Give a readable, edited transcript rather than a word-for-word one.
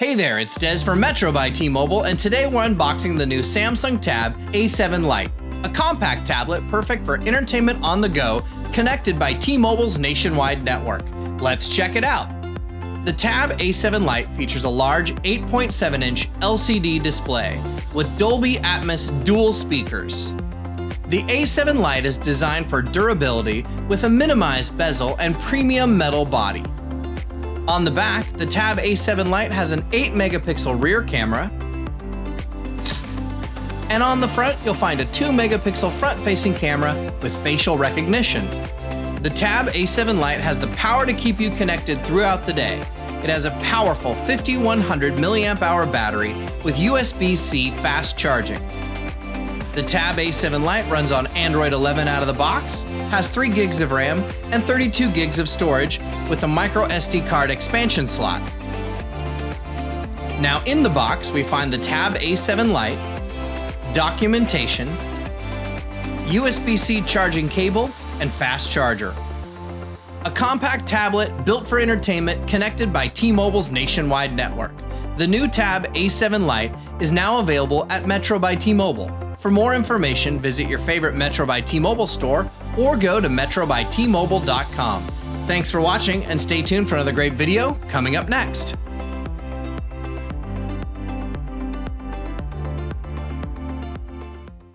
Hey there, it's Des from Metro by T-Mobile, and today we're unboxing the new Samsung Tab A7 Lite, a compact tablet perfect for entertainment on the go, connected by T-Mobile's nationwide network. Let's check it out. The Tab A7 Lite features a large 8.7-inch LCD display with Dolby Atmos dual speakers. The A7 Lite is designed for durability with a minimized bezel and premium metal body. On the back, the Tab A7 Lite has an 8-megapixel rear camera, and on the front you'll find a 2-megapixel front-facing camera with facial recognition. The Tab A7 Lite has the power to keep you connected throughout the day. It has a powerful 5100 mAh battery with USB-C fast charging. The Tab A7 Lite runs on Android 11 out of the box, has 3 gigs of RAM and 32 gigs of storage with a micro SD card expansion slot. Now in the box we find the Tab A7 Lite, documentation, USB-C charging cable, and fast charger. A compact tablet built for entertainment connected by T-Mobile's nationwide network. The new Tab A7 Lite is now available at Metro by T-Mobile. For more information, visit your favorite Metro by T-Mobile store or go to metrobytmobile.com. Thanks for watching and stay tuned for another great video coming up next.